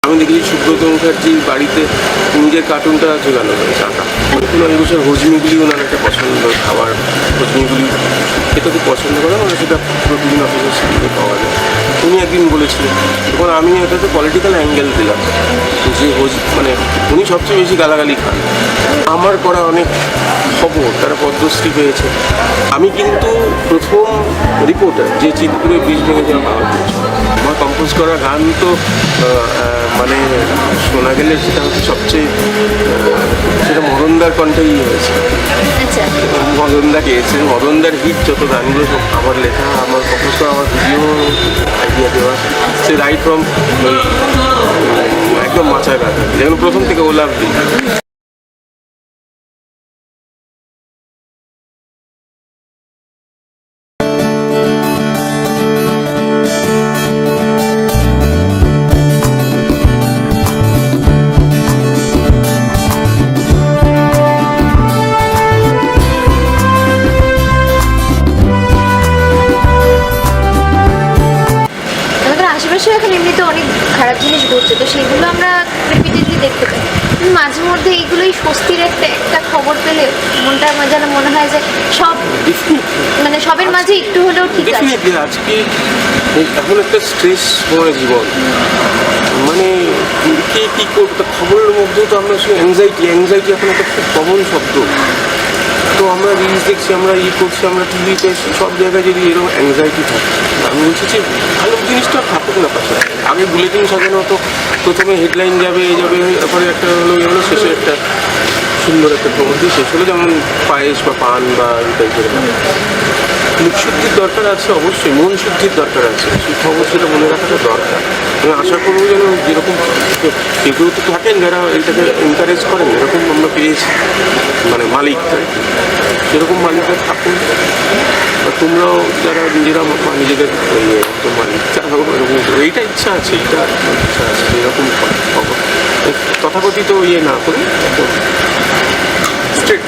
আমি দেখেছি সুব্রত মুখার্জির বাড়িতে নিজের কার্টুনটা ঝোলানো রয়েছে আঁকা। এই বছর হজমিগুলি ওনার একটা পছন্দ খাবার, হজমিগুলি এটা খুব পছন্দ করে, মানে সেটা প্রতিদিন অফিসের সামনে পাওয়া যায়। উনি একদিন বলেছিলেন, তখন আমি এটাতে পলিটিক্যাল অ্যাঙ্গেল দিলাম যে মানে উনি সবচেয়ে বেশি গালাগালি খান। আমার করা অনেক খবর তারা পদ্মশ্রী পেয়েছে। আমি কিন্তু প্রথম রিপোর্টার যে চিতপুরে বীজ ভেঙে যাওয়া পাওয়া গেছে। আমার কম্পোজ করা গান তো মানে শোনা গেলে সেটা হচ্ছে সবচেয়ে সেটা মদনদার কণ্ঠেই হয়েছে। মদনদা গেয়েছে, মদনদার হিট যত গানগুলো সব আমার লেখা, আমার কম্পোজ করা, আমার ভিডিও আইডিয়া দেওয়া, সে রাইট ফ্রম একদম মাচায় গান, যেমন প্রথম থেকে ওলাভ দিই। এখন এমনিতে অনেক খারাপ জিনিস ঘটছে, তো সেগুলো আমরা রিপিটেডলি দেখতে পাই। মাঝে মধ্যে এইগুলোই স্বস্তির একটা খবর পেলে মনটা যেন মনে হয় যে সব মানে সবের মাঝে একটু হলেও ঠিক আছে। আজকে এখন একটা স্ট্রেস ভরা জীবন, মানে কে কী করবে খবরের মধ্যেও তো আমরা অ্যাংজাইটি এখন একটা খুব কমন শব্দ। তো আমরা রিলস দেখছি, আমরা করছি, আমরা টিভিতে সব জায়গায় যদি এরকম অ্যাংজাইটি থাকে, আমি বলছি যে ভালো জিনিসটা থাকুক না পাশে। আগে বুলেটিন সাজানো হতো, প্রথমে হেডলাইন যাবে তারপরে একটা হলো শেষে একটা সুন্দর একটা প্রবন্ধি শেষ হলো, যেমন পায়েস বা পান বা এই টাইপের। মুখ শুদ্ধির দরকার আছে, অবশ্যই মন শুদ্ধির দরকার আছে, সেই খবর সেটা মনে রাখাটা দরকার। আমি আশা করবো যেন যেরকম কেউ তো থাকেন যারা এটাকে এনকারেজ করেন, এরকম আমরা পেয়েছি মানে মালিকরা, সেরকম মালিকরা থাকুন। তোমরাও যারা নিজেরা নিজেদের মালিক এইটা ইচ্ছা আছে, এইটা ইচ্ছা আছে এরকম তথাকথিত না করে একদম স্ট্রেট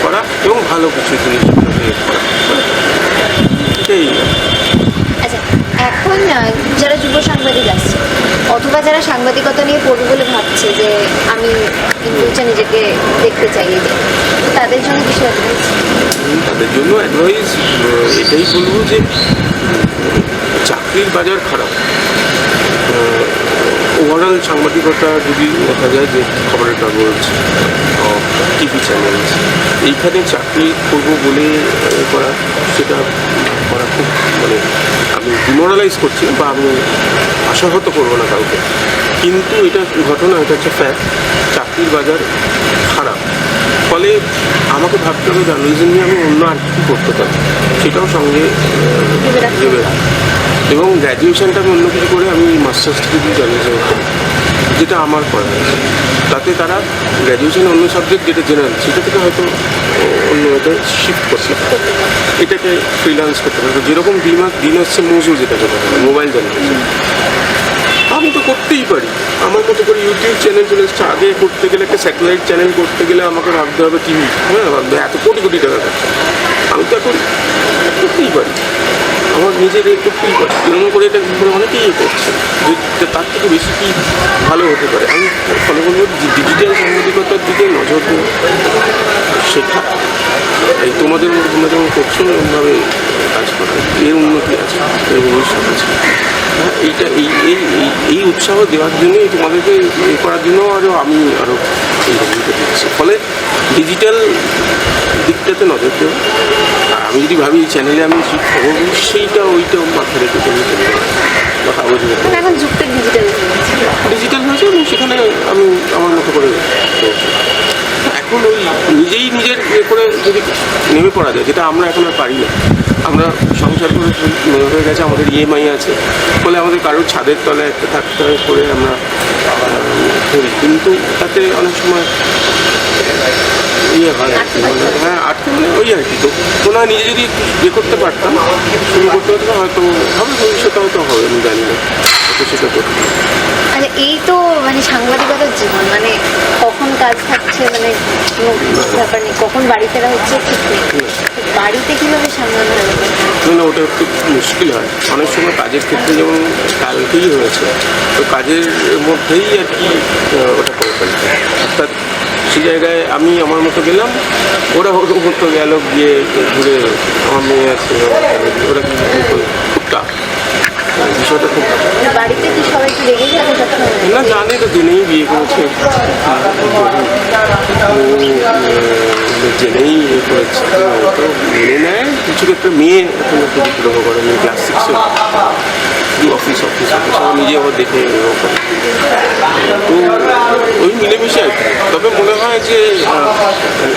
করা এবং ভালো কিছু জিনিস করা, এটাই। আচ্ছা, এখন যারা যুব সাংবাদিক আসছে অথবা যারা সাংবাদিকতা নিয়ে পড়বে বলে ভাবছে যে আমি ফিউচার নিজেকে দেখতে চাই, তাদের জন্য কিছু অ্যাডভাইস? তাদের জন্য অ্যাডভাইস এটাই বলবো যে চাকরির বাজার খারাপ। ওভারঅল সাংবাদিকতা যদি দেখা যায় যে খবরের কাগজ, টিভি চ্যানেল, এইখানে চাকরি করবো বলে করা, সেটা করা খুব মানে আমি ডিমোরালাইজ করছি বা আমি আশাহত করবো না কাউকে, কিন্তু এটা ঘটনা, এটা হচ্ছে ফ্যাক্ট। চাকরির বাজার খারাপ, ফলে আমাকে ভাবতে হবে জার্নালিজম নিয়ে আমি অন্য আর কী করতে পারি, সেটাও সঙ্গে ভেবে এবং গ্র্যাজুয়েশনটা আমি অন্য কিছু করে আমি মাস্টার্স ডিগ্রি জার্নালিজম করি, যেটা আমার করা হয়েছে। তাতে তারা গ্র্যাজুয়েশন অন্য সাবজেক্ট যেটা জেনারেল, সেটা থেকে হয়তো অন্য এটা শিফট করছে, এটাকে ফ্রিল্যান্স করতে পারবে। যেরকম দিন হচ্ছে মজুর, যেটাকে মোবাইল জার্নালিজম আমি তো করতেই পারি, আমার মতো করে ইউটিউব চ্যানেল চলে এসছে। আগে করতে গেলে একটা স্যাটেলাইট চ্যানেল করতে গেলে আমাকে ভাবতে হবে টিভি, ভাবতে এত কোটি কোটি টাকা থাকছে। আমি তো এখন করতেই পারি, আমার নিজের করতেই পারি, এরকম করে এটা অনেকেই করছে, যে তার থেকে বেশি কি ভালো হতে পারে। আমি ফলে বলবো ডিজিটাল সাংবাদিকতার দিকে নজর দেবো, শেখা। এই তোমরা যেমন করছো এরকমভাবে কাজ করা, এর উন্নতি আছে, এর ভবিষ্যৎ আছে। হ্যাঁ, এইটা এই উৎসাহ দেওয়ার জন্যই তোমাদেরকে করার জন্য আমি আরও এই ভূমিকা দিচ্ছি। ফলে ডিজিটাল দিকটাতে নজর দেবো। আর আমি যদি ভাবি চ্যানেলে আমি খবর ওইটা মাথায় রেখে বা কাগজে এখন যুক্তি ডিজিটাল হয়েছে এবং সেখানে আমি আমার মতো করে এখন ওই নিজের করে যদি নেমে পড়া যায়, যেটা আমরা এখন আর পারি না। আমরা সংসার করে হয়ে গেছে, আমাদের ইএমআই আছে, ফলে আমাদের কারোর ছাদের তলায় একটা থাকতে করে আমরা করি, কিন্তু তাতে অনেক সময় হয় আর কি, হ্যাঁ আটকে ওই আর কি। তো মনে হয় নিজে যদি করতে পারতাম, শুরু করতে পারতাম, হয়তো হবে, ভবিষ্যতে হয়তো হবে, আমি জানি না। তো সেটা করবে। আচ্ছা, এই তো মানে সাংবাদিকতার জীবন, মানে কখন কাজ থাকছে মানে কোনো ব্যাপার নেই, কখন বাড়ি ফেরা হচ্ছে ঠিক নেই। তো বাড়িতে কিভাবে সামলানো হবে? না, ওটা একটু মুশকিল হয় অনেক সময় কাজের ক্ষেত্রে, যেমন কালকেই হয়েছে, তো কাজের মধ্যেই আর কি ওটা করে ফেলতে হয়। অর্থাৎ সেই জায়গায় আমি আমার মতো গেলাম, ওরা ওর মতো গেল, গিয়ে ঘুরে আমার মেয়ে আছে, ওরা খুব টাফ বিষয়টা, খুব বাড়িতে কি সবাই কি রেগে থাকে সবসময়? না, জানি তো জেনেই বিয়ে করেছে, জেনেই ইয়ে করেছে, ও তো মেনে নেয়। কিছু ক্ষেত্রে মেয়ে এখন একটু বিদ্রোহ করে, মেয়ে ক্লাস 6-এ অফিস অফিস অফিস ও নিজে আবার দেখে এও করে। তো ওই মিলেমিশে আর কি। তবে মনে হয় যে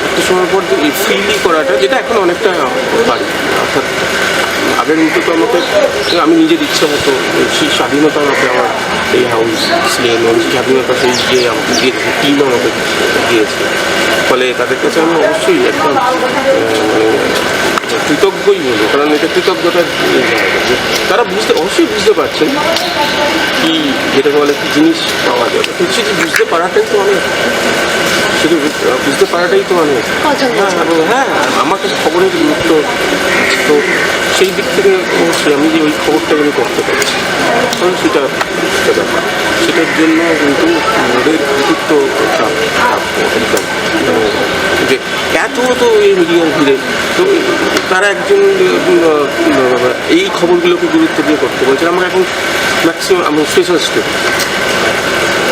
একটা সময় পর যে এই ফ্রিলি করাটা, যেটা এখন অনেকটা পারি, অর্থাৎ আগের মতো তো আমাকে আমি নিজের ইচ্ছা মতো সেই স্বাধীনতা আমাকে আমার এই হাউস স্লেন সেই স্বাধীনতা সেই যে আমাকে দিয়েছে, টিম আমাকে দিয়েছে, ফলে তাদের কাছে আমি অবশ্যই একটা কৃতজ্ঞই বলবো, কারণ এটা কৃতজ্ঞতার তারা অবশ্যই বুঝতে পারছেন কি যেটাকে বলে কি জিনিস পাওয়া যাবে, কিন্তু সেটি বুঝতে পারাটাই তো অনেক, সেটা বুঝতে পারাটাই তো অনেক। হ্যাঁ, আমার কাছে খবরের গুরুত্ব, তো সেই দিক থেকে অবশ্যই আমি যে ওই খবরটা আমি করতে পারছি, সেটা বুঝতে ব্যাপার, সেটার জন্য কিন্তু ওদের গুরুত্ব একদম যে এত তো এই মিডিয়ার ভিড়ে, তো তারা একজন এই খবরগুলোকে গুরুত্ব দিয়ে করতে বলছে। আমরা এখন ম্যাক্সিমাম আমি স্পেশাল স্টেট,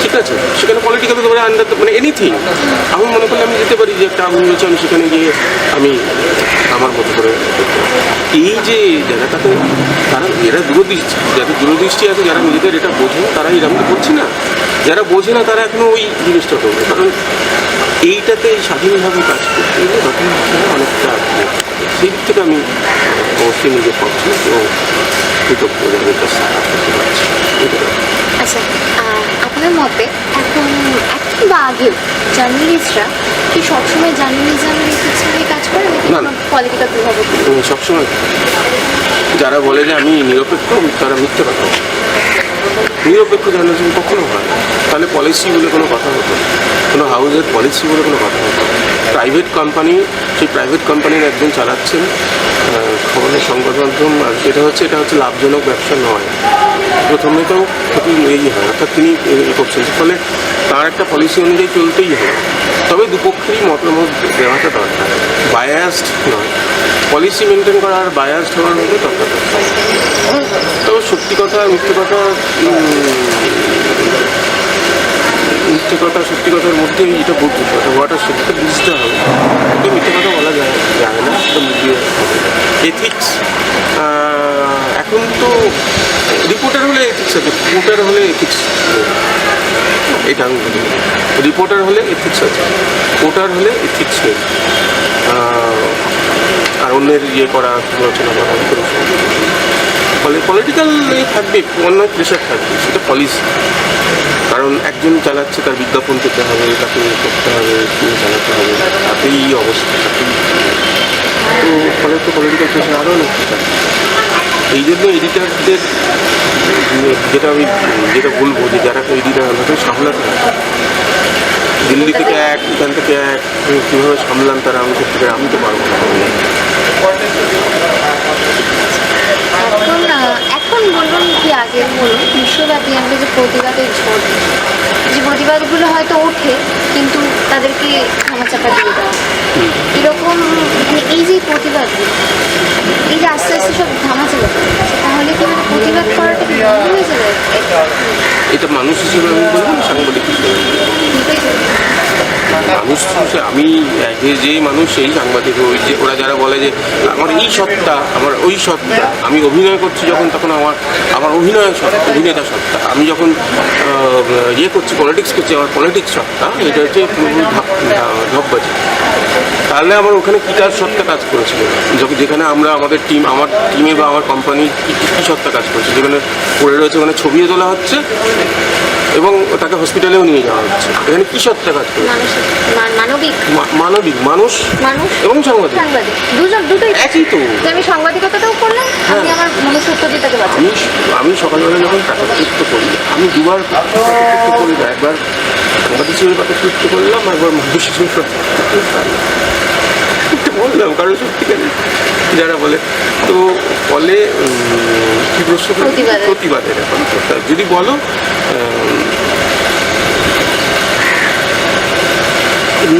ঠিক আছে, সেখানে পলিটিক্যাল হতে পারে, আন্ডার মানে এনিথিং, আমি মনে করলে আমি যেতে পারি যে একটা আগুন রয়েছে, আমি সেখানে গিয়ে আমি আমার মতো করে এই যে জায়গাটাতে তারা এরা দূরদৃষ্টি, যাদের দূরদৃষ্টি আছে, যারা নিজেদের এটা বোঝে তারা এরকম তো করছে না, যারা বোঝে না তারা এখনো ওই জিনিসটা করবে, কারণ এইটাতে স্বাধীনভাবে কাজ করতে গেলে তখন অনেকটা সেই দিক থেকে আমি অবশ্যই নিজের পক্ষে এবং কৃতজ্ঞ যাদের কাছে করতে পারছি। আচ্ছা, আপনার মতে এখন বা আগেও জার্নালিস্টরা কি সবসময় জার্নালিজমের ইথিক্স নিয়ে কাজ করে নাকি না, কোনো পলিটিক্যাল প্রভাব? সবসময় যারা বলে যে আমি নিরপেক্ষ, তারা মিথ্যে কথা বলে। নিরপেক্ষ জার্নালিজম কখনো হয় না, তাহলে পলিসি বলে কোনো কথা হতো না, কোনো হাউসের পলিসি বলে কোনো কথা হতো না। প্রাইভেট কোম্পানি, সেই প্রাইভেট কোম্পানির একজন চালাচ্ছেন খবরের সংবাদ মাধ্যম, আর এটা হচ্ছে লাভজনক ব্যবসা নয়, প্রথমে তো ক্ষতি এই হয়, অর্থাৎ তিনি এ করছেন, ফলে তার একটা পলিসি অনুযায়ী চলতেই হবে, তবে দুপক্ষেরই মতামত দেওয়াটা দরকার, বায়াসড নয়, পলিসি মেনটেন করা আর বায়াসড হওয়ার মধ্যে তফাৎ আছে। তবে সত্যি কথা মিথ্যে কথা, মিথ্যে কথা সত্যি কথার মধ্যে এটা বুঝতে কথা বলাটা সত্যি বুঝতে হবে, তো মিথ্যে কথা বলা যায় না, তো বুঝিয়ে হবে। এথিক্স এখন তো রিপোর্টার হলে এথিক্স আছে, রিপোর্টার হলে এথিক্স, এটা আমি বলি, রিপোর্টার হলে এথিক্স আছে, ভোটার হলে এথিক্স নেই, আর অন্যের ইয়ে করা সমালোচনা করা, ফলে পলিটিক্যাল থাকবে, অন্য প্রেশার থাকবে, সেটা পলিসি, কারণ একজন চালাচ্ছে, তার বিজ্ঞাপন পেতে হবে, তাকে করতে হবে, চালাতে হবে, তাতেই অবস্থা, তাতেই তো ফলে তো পলিটিক্যাল প্রেশার আরও অনেক কিছু। এই জন্য এডিটারদের যেটা বলবো যে যারা এডিটার তাদের সামলাতে হবে, দিল্লি থেকে এক, এখান থেকে এক, কীভাবে সামলান তারা, আমি সত্যি আমি তো পারবো না। এখন বলুন কি আগে বলুন, বিশ্বব্যাপী আমরা যে প্রতিবাদের ঝড়, যে প্রতিবাদগুলো হয়তো ওঠে কিন্তু তাদেরকে ধামাচাপা দিয়ে দেওয়া, এরকম মানে এই যে প্রতিবাদগুলো, এই যে আস্তে আস্তে সব ধামাচাপা, তাহলে কি মানে প্রতিবাদ করাটা কি বন্ধ হয়ে যাবে? এটা মানুষ হিসেবে আমি বলবো, সাংবাদিক হিসেবে মানুষ, আমি যে মানুষ সেই সাংবাদিক, ওই যে ওরা যারা বলে যে আমার এই সত্তা, আমার ওই সত্তা, আমি অভিনয় করছি যখন, তখন আমার অভিনেতা সত্তা, আমি যখন ইয়ে করছি, পলিটিক্স করছি, আমার পলিটিক্স সত্তা, এটা হচ্ছে ঢপবাজি। তাহলে আমার ওখানে কী কাজ সত্তা কাজ করেছিল, যেখানে আমরা আমার টিমে বা আমার কোম্পানির কী সত্তা কাজ করেছে, যেখানে পড়ে রয়েছে, ওখানে ছবিও তোলা হচ্ছে এবং তাকে হসপিটালেও নিয়ে যাওয়া হচ্ছে। এখানে কী সত্তা কাজ করেছে? মানবিক মানুষ এবং সাংবাদিক দুটোই একই তো। আমি সাংবাদিকতাটাও করলাম, আমি আমার মনুষ্যত্বটাকে বাঁচাই। আমি সকালবেলা যখন প্রাকৃত্য করি, আমি দুবার প্রাকৃত্য করি না, একবার সাংবাদিক হিসেবে প্রাকৃত্য করলাম, একবার মানুষ হিসেবে বললাম, কারণ সত্যিকারে যারা বলে তো বলে কি প্রশ্ন প্রতিবাদের এখন যদি বলো,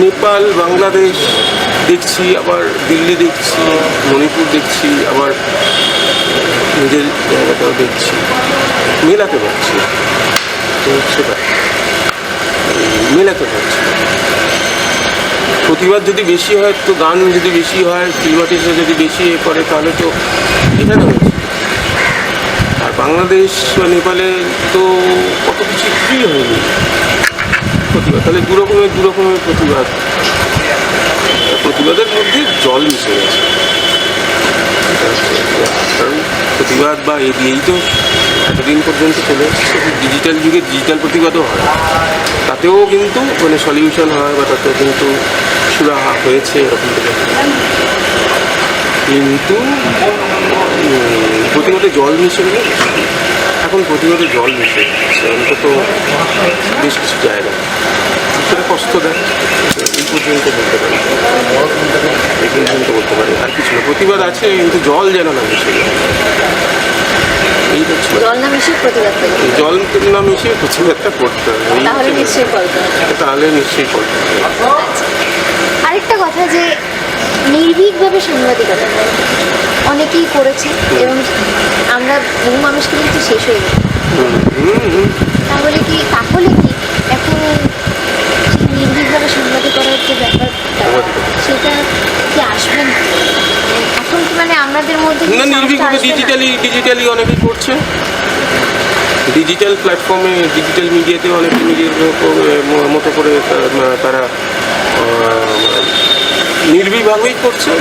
নেপাল, বাংলাদেশ দেখছি, আবার দিল্লি দেখছি, মণিপুর দেখছি, আবার নিজের জায়গাটাও দেখছি, মেলাতে পারছি, তো সেটা মেলাতে পারছি। প্রতিবাদ যদি বেশি হয়, তো গান যদি বেশি হয়, সিনেমাটিসরা যদি বেশি করে, তাহলে তো এখানে হচ্ছে। আর বাংলাদেশ বা নেপালে তো কত কিছু কিছুই হয়নি প্রতিবাদ, তাহলে দু রকমের প্রতিবাদের মধ্যে জল মিশে গেছে। কারণ প্রতিবাদ বা এই তো এতদিন পর্যন্ত চলে এসেছে, ডিজিটাল যুগে ডিজিটাল প্রতিবাদও হয়, তাতেও কিন্তু মানে সলিউশন হয় বা তাতেও কিন্তু সুরাহা হয়েছে এরকম। কিন্তু প্রতিবাদে জল মিশে গেলে, এখন প্রতিবাদে জল মিশে গেছে অন্তত বেশ কিছু জায়গা, সেটা কষ্ট দেয়। এই পর্যন্ত বলতে পারি, এই পর্যন্ত বলতে পারি, আর কিছু না। প্রতিবাদ আছে কিন্তু জল যেন না মিশে যায়, এই হচ্ছে জল না মিশিয়ে প্রতিবাদটা করতে হবে, তাহলে নিশ্চয়ই করতে হবে। আরেকটা কথা যে নির্ভীকভাবে সাংবাদিকতা অনেকেই করেছে এবং আমরা বহু মানুষকে কিন্তু শেষ হয়ে গেছি। তাহলে কি এখন নির্ভীকভাবে সাংবাদিকতার যে ব্যাপারটা, সেটা কি আসবে না এখন? কি মানে আমাদের মধ্যে ডিজিটালি অনেকেই করছে, ডিজিটাল প্ল্যাটফর্মে, ডিজিটাল মিডিয়াতে অনেকে নিজের মতো করে তারা নির্ভীকভাবেই করছে,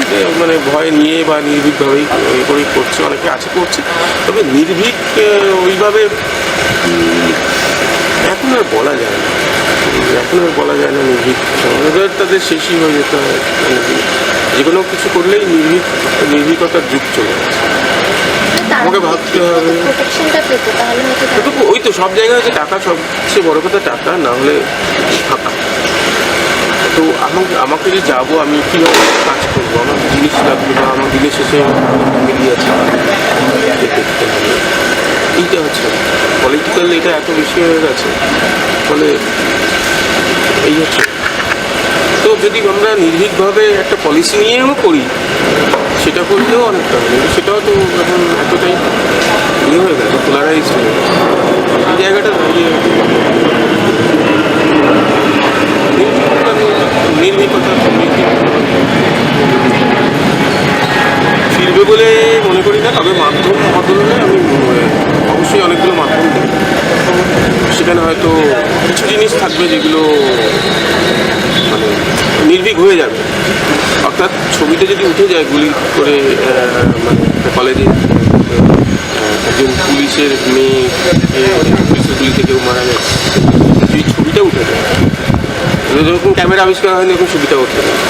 মানে ভয় নিয়ে বা নির্ভীকভাবেই করেই করছে, অনেকে আছে করছে। তবে নির্ভীক ওইভাবে এখন আর বলা যায় না, নির্ভীক তাদের শেষই হয়ে যেতে হয়। যে কোনো কিছু করলেই নির্ভীকতার যুগ চলে যাচ্ছে। আমাকে ভাবতে হবে, ওই তো সব জায়গায় হচ্ছে টাকা, সবচেয়ে বড় কথা টাকা, না হলে ফাঁকা। তো আমাকে যে যাবো, আমি কীভাবে কাজ করবো, আমার জিনিস লাগবে বা আমার দিনের শেষে ফ্যামিলি আছে, দেখতে হবে। এইটা হচ্ছে পলিটিক্যাল, এটা এত বেশি হয়ে গেছে, ফলে এই হচ্ছে। তো যদি আমরা নির্ভীকভাবে একটা পলিসি নিয়েও করি, সেটা করলেও অনেকটা হবে, কিন্তু সেটাও তো এখন এতটাই হয়ে গেছে, পোলারাইজ হয়ে গেছে এই জায়গাটা দাঁড়িয়ে। নির্ভীকতা ফিরবে বলে মনে করি না, তবে মাধ্যম বদলে আমি অবশ্যই অনেকগুলো মাধ্যম দেব, সেখানে হয়তো কিছু জিনিস থাকবে যেগুলো মানে নির্ভীক হয়ে যাবে। অর্থাৎ ছবিতে যদি উঠে যায় গুলি করে, মানে কলেজে একজন পুলিশের মেয়ে, পুলিশের গুলি থেকেও মারা গেছে, যদি ছবিটা উঠে যায়, যখন ক্যামেরা আবিষ্কার হয়নি এখন ছবিটা উঠে যায়,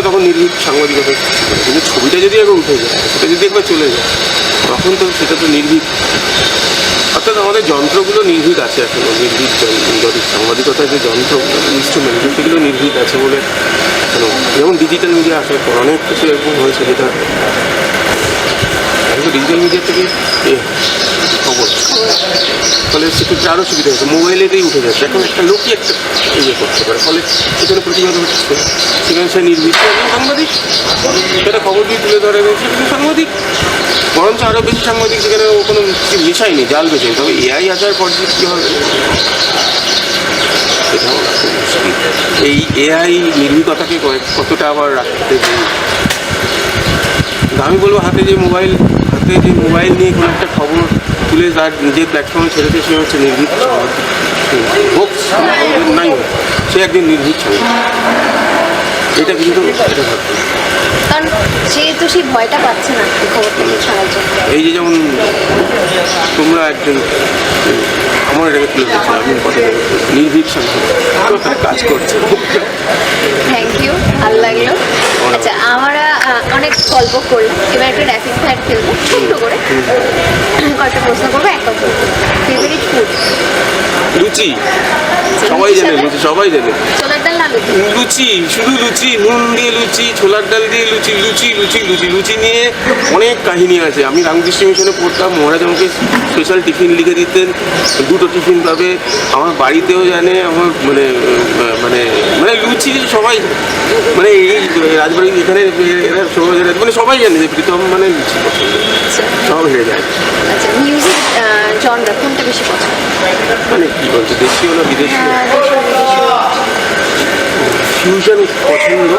তখন নির্ভীক সাংবাদিকতা। কিন্তু ছবিটা যদি একবার উঠে যায়, সেটা যদি একবার চলে যায়, তখন তো সেটা তো নির্ভীক। অর্থাৎ আমাদের যন্ত্রগুলো নির্ভীক আছে এখনো, নির্ভীক সাংবাদিকতার যে যন্ত্র ইনস্ট্রুমেন্ট, সেগুলো নির্ভীক আছে বলে এখনো। যেমন ডিজিটাল মিডিয়া আসার পর অনেক কিছু এরকম হয়েছে, যেটা এখন ডিজিটাল মিডিয়া থেকে খবর, ফলে সেক্ষেত্রে আরও সুবিধা হচ্ছে, মোবাইলেতেই উঠে যাচ্ছে। এখন একটা লোকই একটা করতে পারে, ফলে সেখানে প্রতিবাদ হচ্ছে, সেখানে সে নির্ভীক সাংবাদিক, সেটা খবর দিয়ে তুলে ধরে রয়েছে কিন্তু সাংবাদিক, বরঞ্চ আরও বেশি সাংবাদিক, যেখানে কোনো কিছু মেশায়নি, জাল বেশাই। তবে এআই আসার পর যে কী হবে সেটাও খুব মুশকিল। এই এআই নির্ভীকতাকে কতটা আবার রাখতে, আমি বলবো হাতে যে মোবাইল নিয়ে কোনো একটা খবর তুলে তার নিজের প্ল্যাটফর্মে ছেড়েছে, সে হচ্ছে নির্ভীক হোক নাই হোক, সে একদিন নির্ভীক এটা কিন্তু এটা ভাবতে হবে। কারণ যেহেতু সেই ভয়টা পাচ্ছে না এই খবরটাকে ছাড়ার জন্য। এই যে যেমন তোমরা একজন আমার এটাকে তুলে দিচ্ছ, আমি কথা নির্ভীক শান্ত কাজ করছি। থ্যাংক ইউ, ভালো লাগলো। আচ্ছা, আমরা অনেক গল্প করলাম, এবার একটা র্যাপিড ফায়ার খেলবো ছোট্ট করে। কয়েকটা প্রশ্ন করবো, একটা ফেভারিট ফুড? লুচি, সবাই জানে লুচি, সবাই জানে। ছোলার ডাল না লুচি? লুচি, শুধু লুচি, নুন দিয়ে লুচি, ছোলার ডাল দিয়ে লুচি, লুচি লুচি লুচি লুচি নিয়ে অনেক কাহিনী আছে। আমি রামকৃষ্ণ মিশনে পড়তাম, মহারাজ আমাকে স্পেশাল টিফিন লিখে দিতেন, দুটো টিফিন পাবে। আমার বাড়িতেও জানে, আমার মানে মানে মানে লুচি সবাই মানে এই রাজবাড়ি এখানে এরা সবাই জানে, মানে সবাই জানে যে প্রীতম মানে লুচি পছন্দ, সব হেরে যায়। আচ্ছা, মিউজিক জনরা কোনটা বেশি পছন্দ? মানে কী বলছে, দেশীয় না বিদেশি? দেশীয়, বিদেশীয়। ফিউশন পছন্দ,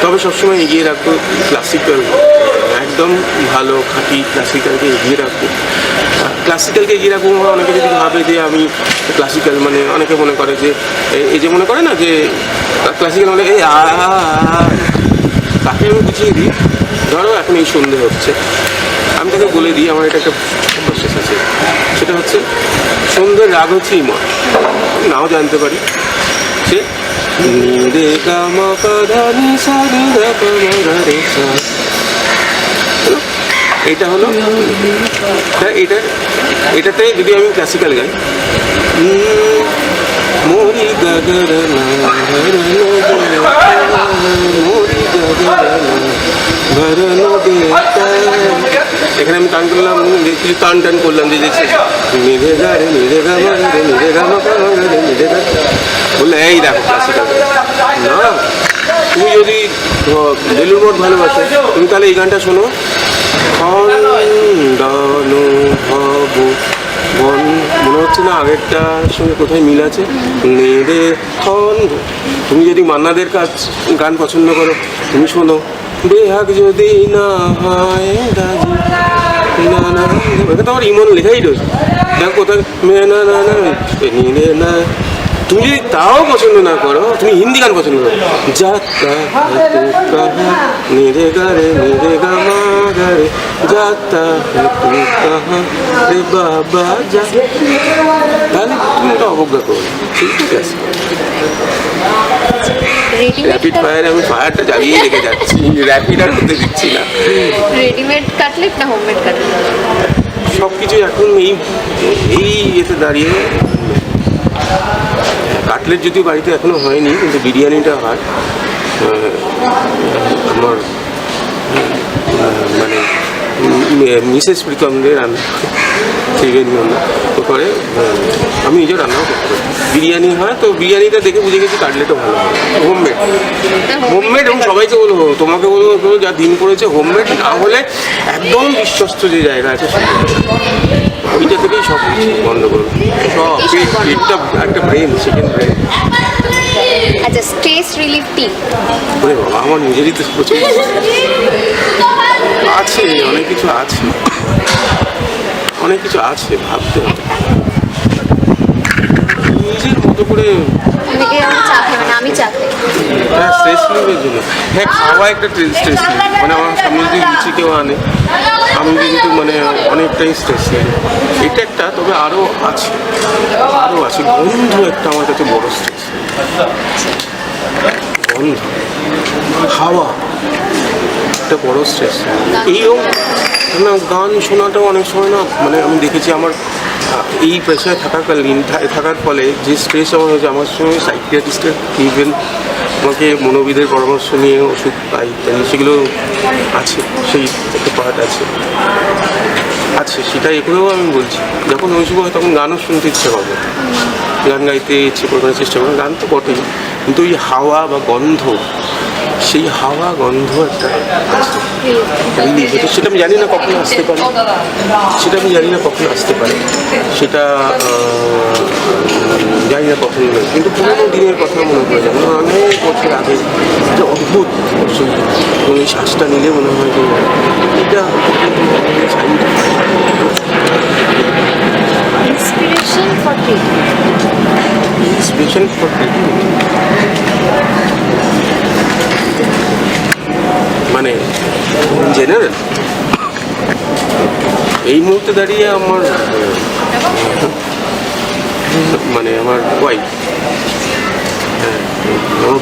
তবে সবসময় এগিয়ে রাখবো ক্লাসিক্যাল, একদম ভালো খাঁটি ক্লাসিক্যালকে এগিয়ে রাখবো। ক্লাসিক্যালকে এগিয়ে রাখবো, অনেকে যদি ভাবে যে আমি ক্লাসিক্যাল, মানে অনেকে মনে করে যে এই যে মনে করে না যে ক্লাসিক্যাল মানে এই তাকে আমি বুঝিয়ে দিই। ধরো এখন এই সন্ধে হচ্ছে, আমি তাকে বলে দিই আমার এটা একটা প্রসেস আছে, সেটা হচ্ছে সন্ধ্যের রাগ হচ্ছে ইমন, নাও জানতে পারি। সে রে গা মা পা ধা নি সা রে গা পা মা গা রে সা, এইটা হলো এটাতে যদি আমি ক্লাসিক্যাল গাই, মোরি গাগরা না মোরি গাগরা ভরনো দেতা, এখানে আমি টান করলাম, কিছু টান টান করলাম যে মেরে গা রে মেরে গা মা রে মেরে গা মা পা মা রে মেরে গা, বললে এই দেখো ক্লাসিক্যাল না। তুমি যদি বেলুর মঠ ভালোবাসো, তুমি তাহলে এই গানটা শোনো, মনে হচ্ছে না আগেরটার সঙ্গে কোথায় মিল আছে? নেদে খন্ড। তুমি যদি মান্নাদের কাজ গান পছন্দ করো, তুমি শোনো, বেহাগ যদি না হয় রাজি না না, এটা তো আমার ইমন লেখাই রয়েছে, দেখো কোথায় না না না নিদে না। তুমি যদি তাও পছন্দ না করো, তুমি হিন্দি গান পছন্দ করো, যাতা মেরে গা রে মেরে গা মা গা রে যাতা রে বাবা যা, তাহলে তুমি ওটা অবজ্ঞা করো, ঠিক আছে? র্যাপিড ফায়ারে আমি ফায়ারটা জ্বালিয়ে রেখে যাচ্ছি, র্যাপিড আর হতে দিচ্ছি না। রেডিমেড কাটলেট না হোমমেড কাটলেট? সব কিছুই এখন এই ইয়েতে দাঁড়িয়ে, কাটলেট যদিও বাড়িতে এখনো হয়নি, কিন্তু বিরিয়ানিটা হয়। আমার মানে মিসেস প্রীতমদের রান্না করে, আমি নিজেও রান্নাও করতে পারি। বিরিয়ানি হয় তো বিরিয়ানিটা দেখে বুঝে গেছি কাটলেটও ভালো হয়, হোমমেড হোমমেড। এবং সবাইকে বলবো, তোমাকে বলবো, যা দিন পড়েছে হোমমেড না হলে একদম বিশ্বস্ত যে জায়গা আছে ওইটা থেকেই সব কিছু বন্ধ করবো, সব পেটটা একটা ব্রেন, সেকেন্ড ব্রেন। আচ্ছা, স্ট্রেস রিলিফ টি? ওরে বাবা, আমার নিজেরই তো প্রচুর আছে, অনেক কিছু আছে, অনেক কিছু আছে, ভাবতে হবে নিজের মতো করে। অনেকে চা খাবে না, আমি চা খাই। হ্যাঁ, স্ট্রেস রিলিফের জন্য, হ্যাঁ খাওয়া একটা স্ট্রেস রিলিফ। মানে আমার সামনে যদি লুচি কেউ আনে, আমি কিন্তু মানে অনেকটাই স্ট্রেস নেই, এটা একটা। তবে আরও আছে, আরও আছে। গন্ধ একটা আমার কাছে বড় স্ট্রেস, গন্ধ, হাওয়া একটা বড় স্ট্রেস। এইরকম না, গান শোনাটাও অনেক সময় না, মানে আমি দেখেছি আমার এই প্রেশারে থাকার ফলে যে স্ট্রেস আমার হয়েছে, আমার সঙ্গে সাইকিয়াট্রিস্টের ইভেন আমাকে মনোবিদের পরামর্শ নিয়ে ওষুধ পাই, সেগুলো আছে, সেই একটা পার্ট আছে, সেটা এগুলোও আমি বলছি। যখন ওই সময় তখন গানও শুনতে ইচ্ছে করবে, গান গাইতে ইচ্ছে করবে, চেষ্টা করবে, গান তো বটেই, কিন্তু ওই হাওয়া বা গন্ধ, সেই হাওয়া গন্ধ একটা আছে, সেটা আমি জানি না কখন আসতে পারে, সেটা জানি না কখন, কিন্তু পুরোনো দিনের কথা মনে পড়ে যায়, অনেক বছর আগে একটা অদ্ভুত ওই শ্বাসটা নিলে মনে হয় যে এটা ইন্সপিরেশন ফর ক্রিয়েটিভিটি? জেনারেল এই মুহূর্তে দাঁড়িয়ে আমার মানে আমার ওয়াইফ, হ্যাঁ আমার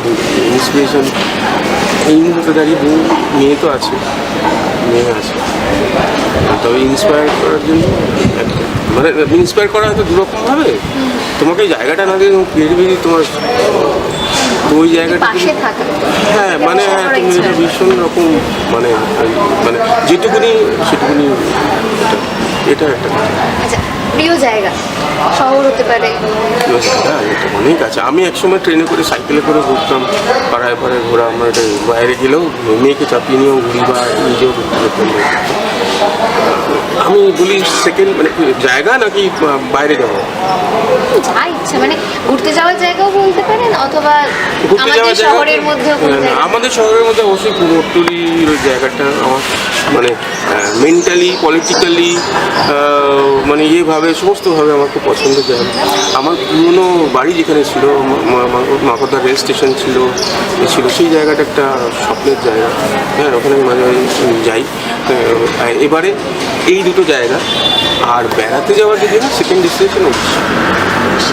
ইন্সপিরেশন এই মুহূর্তে দাঁড়িয়ে বহু মেয়ে তো আছে, মেয়ে আছে, তবে ইন্সপায়ার করার জন্য মানে ইন্সপায়ার করা হয়তো দুরকমভাবে, তোমাকে এই জায়গাটা না দিয়ে ক্রিয়েটিভিটি তোমার ওই জায়গাটা পাশে থাকা। হ্যাঁ মানে তুমি এটা ভীষণ রকম মানে মানে যেটুকুনি সেটুকুনি এটা একটা আচ্ছা, প্রিয় জায়গা শহর হতে পারে। প্রিয় জায়গা এটা অনেক আছে। আমি একসময় ট্রেনে করে সাইকেলে করে ঘুরতাম, পাড়ায় পাড়ায় ঘোরা, আমরা এটা বাইরে গেলেও মেয়েকে চাপিয়ে নিয়েও ঘুরি বা নিজেও ঘুরতে যেতাম। আমি বলি সেকেন্ড মানে জায়গা নাকি বাইরে যাবো? যা ইচ্ছা, মানে ঘুরতে যাওয়ার জায়গাও বলতে পারেন, অথবা ঘুরতে আমাদের যাওয়ার জায়গা শহরের মধ্যেও কোনো জায়গা। আমাদের শহরের মধ্যে অবশ্যই কুমোরটুলির ওই জায়গাটা আমার মানে মেন্টালি পলিটিক্যালি মানে ইয়েভাবে সমস্তভাবে আমার খুব পছন্দের জায়গা। আমার পুরনো বাড়ি যেখানে ছিল, মাকদার রেল স্টেশন ছিল সেই জায়গাটা একটা স্বপ্নের জায়গা। হ্যাঁ, ওখানে মাঝে মাঝে যাই। এবারে এই দুটো জায়গা আর বেড়াতে যাওয়ার যে জায়গা, সেকেন্ড ডেস্টিনেশন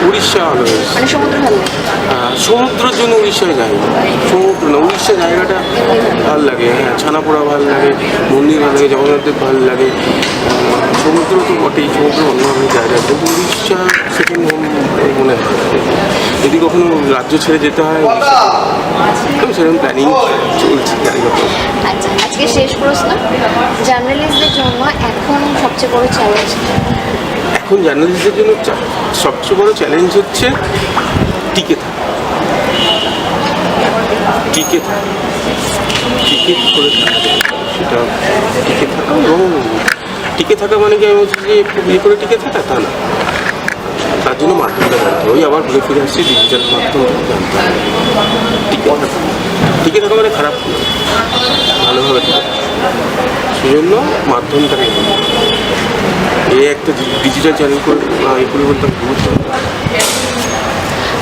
উড়িষ্যা হলো। মানে সমুদ্র ভালো লাগে। সমুদ্রের জন্য উড়িষ্যায় যাই, সমুদ্র না, উড়িষ্যা জায়গাটা ভালো লাগে। হ্যাঁ, ছানাপোড়া ভালো লাগে, মন্দির ভালো লাগে, জগন্নাথ দেব ভালো লাগে, সমুদ্র তো বটেই, সমুদ্র অন্য অনেক জায়গা, কিন্তু উড়িষ্যা সেকেন্ড হোম মনে হয়। যদি কখনো রাজ্য ছেড়ে যেতে হয় সেরকম প্ল্যানিং চলছে। আচ্ছা, আজকে শেষ প্রশ্ন, জার্নালিস্টদের জন্য এখন সবচেয়ে বড় চ্যালেঞ্জ? এখন জার্নালিস্টদের জন্য সবচেয়ে বড় চ্যালেঞ্জ হচ্ছে টিকে থাকা, টিকে থাকা, টিকে করে থাকা, সেটা টিকে থাকা। এবং টিকে থাকা মানে কি আমি বলছি যে খুব ইয়ে করে টিকে থাকা তা না, তার জন্য মাধ্যমটা জানতে হবে। ওই আবার ঘুরে ফিরে আসছি ডিজিটাল মাধ্যম জানতে হবে। টিকে থাকা, টিকে থাকা মানে খারাপ না, ভালোভাবে থাকা, সেই জন্য মাধ্যমটাকে এই একটা ডিজিটাল চ্যানেল করে এগুলো বলতে গুরুত্ব।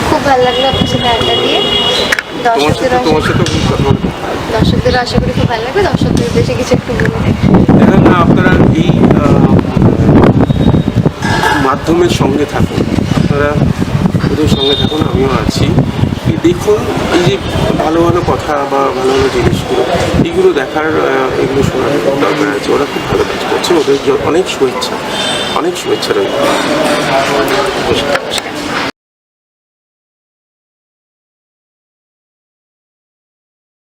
খুব ভালো লাগলো আপনার সাথে আড্ডা দিয়ে। তোমার সাথে দর্শকদের আশা করি খুব ভালো লাগবে। দর্শকদের উদ্দেশ্যে কিছু একটু বলুন। না, আপনারা এই মাধ্যমের সঙ্গে থাকুন, আপনারা ওদের সঙ্গে থাকুন, আমিও আছি। দেখুন এই যে ভালো ভালো কথা বা ভালো ভালো জিনিসগুলো, এইগুলো দেখার, এগুলো শোনার দরকার আছে। ওরা খুব ভালো কাজ করছে, ওদের অনেক শুভেচ্ছা, অনেক শুভেচ্ছা রইল।